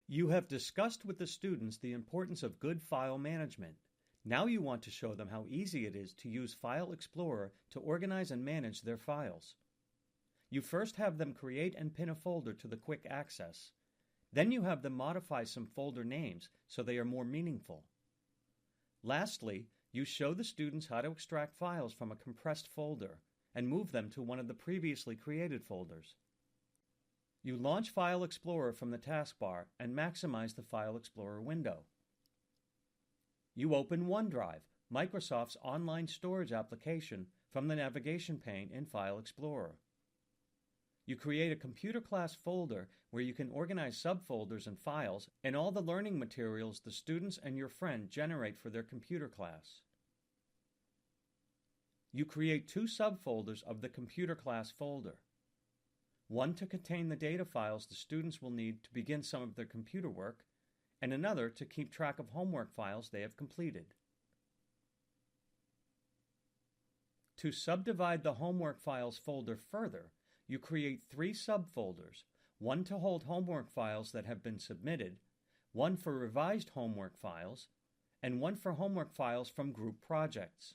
You have discussed with the students the importance of good file management. Now you want to show them how easy it is to use File Explorer to organize and manage their files. You first have them create and pin a folder to the quick access. Then you have them modify some folder names so they are more meaningful. Lastly, you show the students how to extract files from a compressed folder and move them to one of the previously created folders. You launch File Explorer from the taskbar and maximize the File Explorer window. You open OneDrive, Microsoft's online storage application, from the navigation pane in File Explorer. You create a computer class folder where you can organize subfolders and files and all the learning materials the students and your friend generate for their computer class. You create two subfolders of the computer class folder. One to contain the data files the students will need to begin some of their computer work, and another to keep track of homework files they have completed. To subdivide the homework files folder further, you create three subfolders, one to hold homework files that have been submitted, one for revised homework files, and one for homework files from group projects.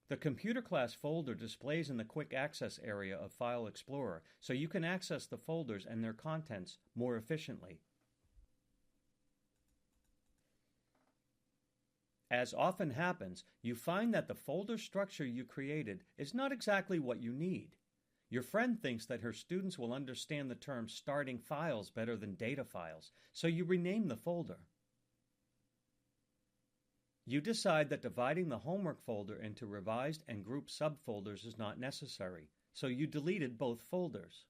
The computer class folder displays in the quick access area of File Explorer, so you can access the folders and their contents more efficiently. As often happens, you find that the folder structure you created is not exactly what you need. Your friend thinks that her students will understand the term starting files better than data files, so you rename the folder. You decide that dividing the homework folder into revised and group subfolders is not necessary, so you deleted both folders.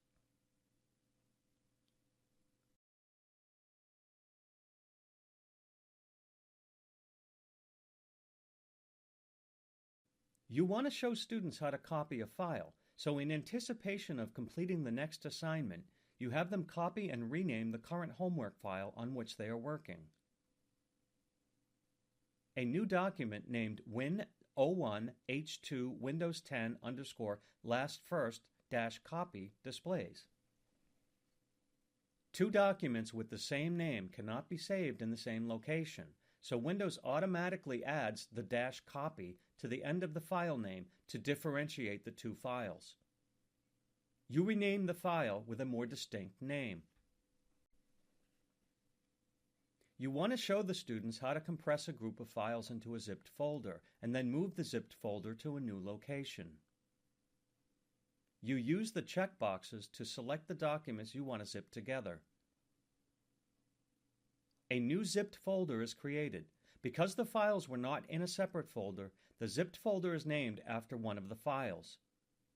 You want to show students how to copy a file, so in anticipation of completing the next assignment, you have them copy and rename the current homework file on which they are working. A new document named win01 h2 windows 10 underscore last first dash copy displays. Two documents with the same name cannot be saved in the same location, so Windows automatically adds the dash copy to the end of the file name to differentiate the two files. You rename the file with a more distinct name. You want to show the students how to compress a group of files into a zipped folder and then move the zipped folder to a new location. You use the checkboxes to select the documents you want to zip together. A new zipped folder is created. Because the files were not in a separate folder, the zipped folder is named after one of the files.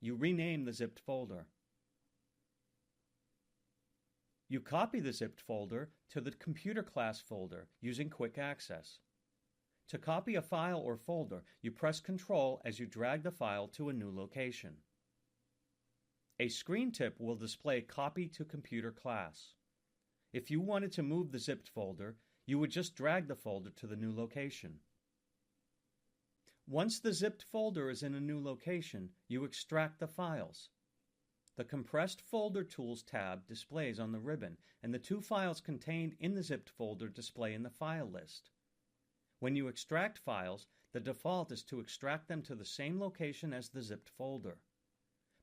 You rename the zipped folder. You copy the zipped folder to the computer class folder using quick access. To copy a file or folder, you press Ctrl as you drag the file to a new location. A screen tip will display Copy to Computer Class. If you wanted to move the zipped folder, you would just drag the folder to the new location. Once the zipped folder is in a new location, you extract the files. The Compressed Folder Tools tab displays on the ribbon, and the two files contained in the zipped folder display in the file list. When you extract files, the default is to extract them to the same location as the zipped folder.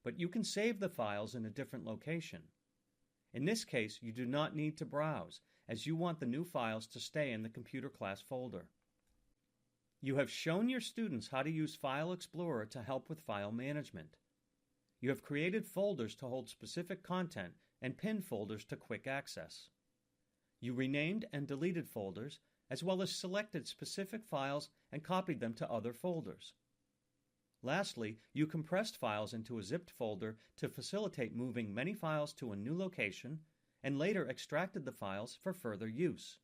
But you can save the files in a different location. In this case, you do not need to browse, as you want the new files to stay in the computer class folder. You have shown your students how to use File Explorer to help with file management. You have created folders to hold specific content and pinned folders to quick access. You renamed and deleted folders, as well as selected specific files and copied them to other folders. Lastly, you compressed files into a zipped folder to facilitate moving many files to a new location and later extracted the files for further use.